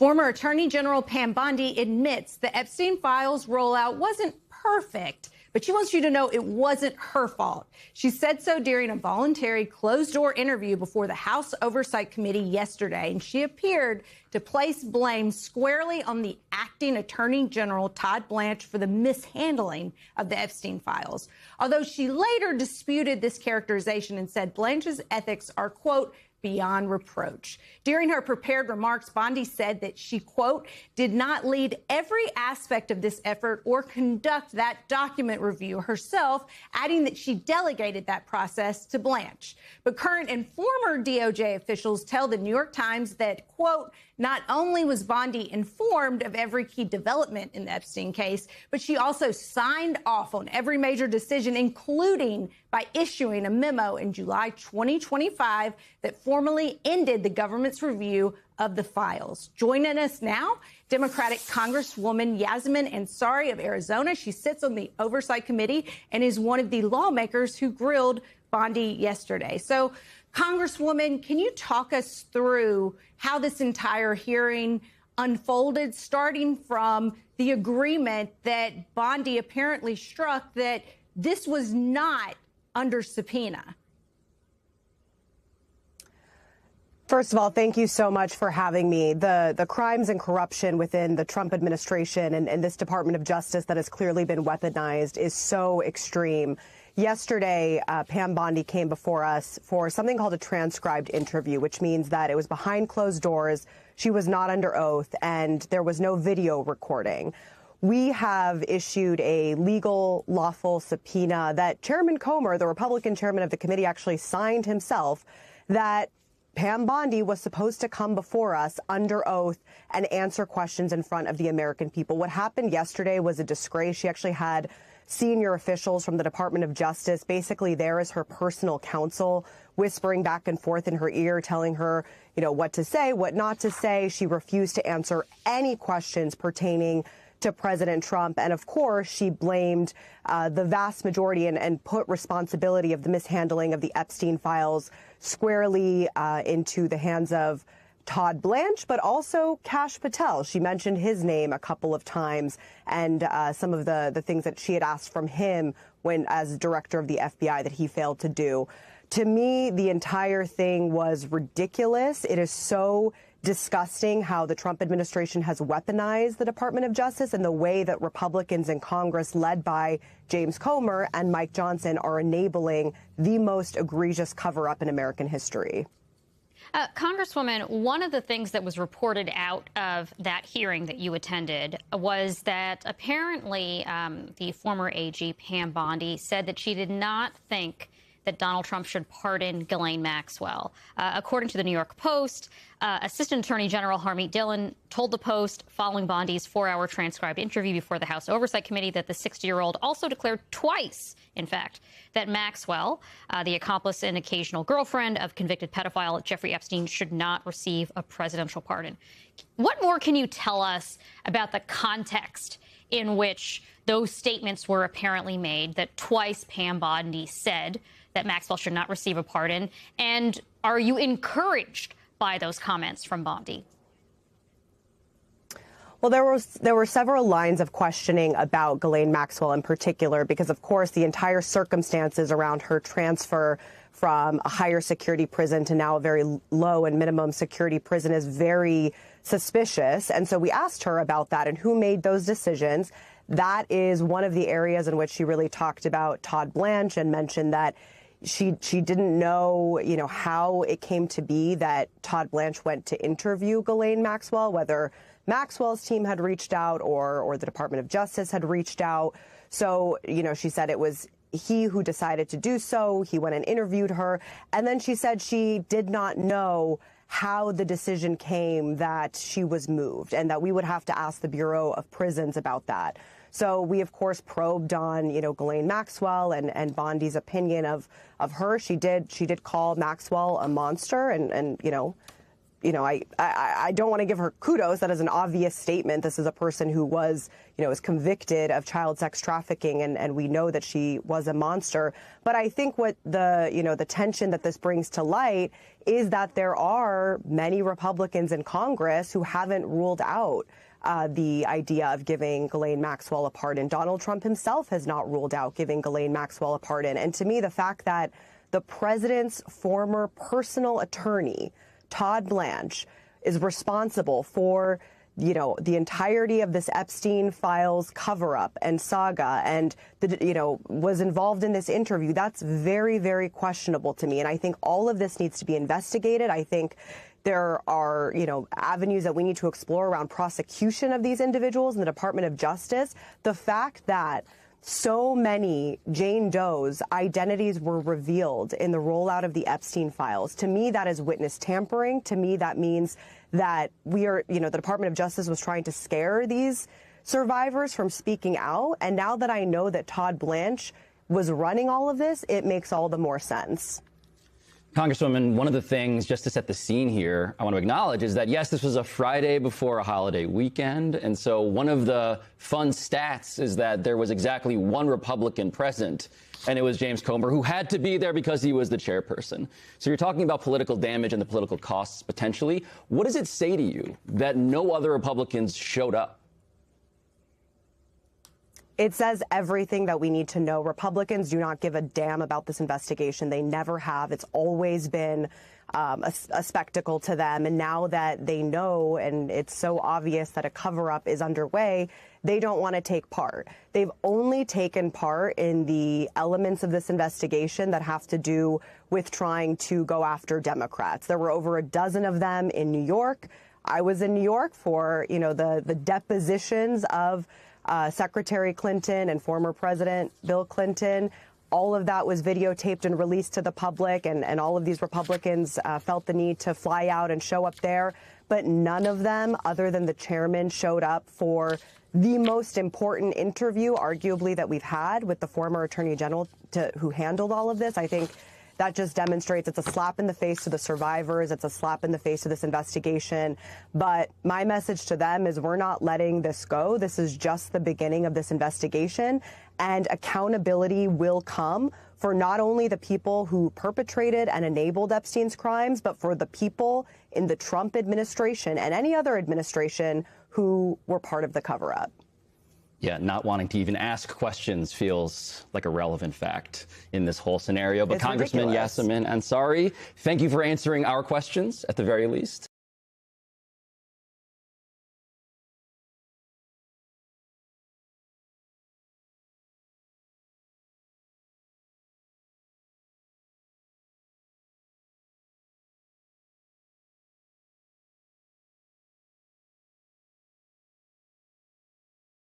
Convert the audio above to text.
Former Attorney General Pam Bondi admits the Epstein files rollout wasn't perfect, but she wants you to know it wasn't her fault. She said so during a voluntary closed-door interview before the House Oversight Committee yesterday, and she appeared to place blame squarely on the acting Attorney General, Todd Blanche, for the mishandling of the Epstein files. Although she later disputed this characterization and said Blanche's ethics are, quote, beyond reproach. During her prepared remarks, Bondi said that she, quote, did not lead every aspect of this effort or conduct that document review herself, adding that she delegated that process to Blanche. But current and former DOJ officials tell the New York Times that, quote, not only was Bondi informed of every key development in the Epstein case, but she also signed off on every major decision, including by issuing a memo in July 2025 that formally ended the government's review of the files. Joining us now, Democratic Congresswoman Yassamin Ansari of Arizona. She sits on the Oversight Committee and is one of the lawmakers who grilled Bondi yesterday. So, Congresswoman, can you talk us through how this entire hearing unfolded, starting from the agreement that Bondi apparently struck that this was not under subpoena? First of all, thank you so much for having me. The crimes and corruption within the Trump administration and this Department of Justice that has clearly been weaponized is so extreme. Yesterday, Pam Bondi came before us for something called a transcribed interview, which means that it was behind closed doors. She was not under oath, and there was no video recording. We have issued a legal, lawful subpoena that Chairman Comer, the Republican chairman of the committee, actually signed himself, that Pam Bondi was supposed to come before us under oath and answer questions in front of the American people. What happened yesterday was a disgrace. She actually had senior officials from the Department of Justice basically there as her personal counsel, whispering back and forth in her ear, telling her, you know, what to say, what not to say. She refused to answer any questions pertaining to President Trump. And of course, she blamed the vast majority and put responsibility of the mishandling of the Epstein files squarely into the hands of Todd Blanche, but also Kash Patel. She mentioned his name a couple of times and some of the things that she had asked from him when as director of the FBI that he failed to do. To me, the entire thing was ridiculous. It is so disgusting how the Trump administration has weaponized the Department of Justice and the way that Republicans in Congress, led by James Comer and Mike Johnson, are enabling the most egregious cover-up in American history. Congresswoman, one of the things that was reported out of that hearing that you attended was that apparently the former AG, Pam Bondi, said that she did not think that Donald Trump should pardon Ghislaine Maxwell. According to the New York Post, Assistant Attorney General Harmeet Dillon told the Post following Bondi's 4-hour transcribed interview before the House Oversight Committee that the 60-year-old also declared twice, in fact, that Maxwell, the accomplice and occasional girlfriend of convicted pedophile Jeffrey Epstein, should not receive a presidential pardon. What more can you tell us about the context in which those statements were apparently made, that twice Pam Bondi said that Maxwell should not receive a pardon? And are you encouraged by those comments from Bondi? Well, there were several lines of questioning about Ghislaine Maxwell in particular, because, of course, the entire circumstances around her transfer from a higher security prison to now a very low and minimum security prison is very suspicious. And so we asked her about that and who made those decisions. That is one of the areas in which she really talked about Todd Blanche and mentioned that she didn't know, how it came to be that Todd Blanche went to interview Ghislaine Maxwell, whether Maxwell's team had reached out or the Department of Justice had reached out. So, she said it was he who decided to do so. He went and interviewed her. And then she said she did not know how the decision came that she was moved and that we would have to ask the Bureau of Prisons about that. So we, of course, probed on, Ghislaine Maxwell and Bondi's opinion of her. She did call Maxwell a monster and I don't want to give her kudos. That is an obvious statement. This is a person who was, is convicted of child sex trafficking, and we know that she was a monster. But I think what the tension that this brings to light is that there are many Republicans in Congress who haven't ruled out the idea of giving Ghislaine Maxwell a pardon. Donald Trump himself has not ruled out giving Ghislaine Maxwell a pardon. And to me, the fact that the president's former personal attorney, Todd Blanche, is responsible for, the entirety of this Epstein files cover-up and saga and, was involved in this interview, that's very, very questionable to me. And I think all of this needs to be investigated. I think there are, avenues that we need to explore around prosecution of these individuals in the Department of Justice. The fact that so many Jane Doe's identities were revealed in the rollout of the Epstein files, to me, that is witness tampering. To me, that means that the Department of Justice was trying to scare these survivors from speaking out. And now that I know that Todd Blanche was running all of this, it makes all the more sense. Congresswoman, one of the things, just to set the scene here, I want to acknowledge is that, yes, this was a Friday before a holiday weekend. And so one of the fun stats is that there was exactly one Republican present, and it was James Comer, who had to be there because he was the chairperson. So you're talking about political damage and the political costs potentially. What does it say to you that no other Republicans showed up? It says everything that we need to know. Republicans do not give a damn about this investigation. They never have. It's always been a spectacle to them. And now that they know, and it's so obvious that a cover-up is underway, they don't want to take part. They've only taken part in the elements of this investigation that have to do with trying to go after Democrats. There were over a dozen of them in New York. I was in New York for, the depositions of Secretary Clinton and former President Bill Clinton. All of that was videotaped and released to the public, and all of these Republicans felt the need to fly out and show up there. But none of them, other than the chairman, showed up for the most important interview, arguably, that we've had with the former Attorney General who handled all of this. I think that just demonstrates it's a slap in the face to the survivors. It's a slap in the face to this investigation. But my message to them is we're not letting this go. This is just the beginning of this investigation, and accountability will come for not only the people who perpetrated and enabled Epstein's crimes, but for the people in the Trump administration and any other administration who were part of the cover-up. Yeah, not wanting to even ask questions feels like a relevant fact in this whole scenario. But it's Congressman ridiculous. Yassamin Ansari, thank you for answering our questions at the very least.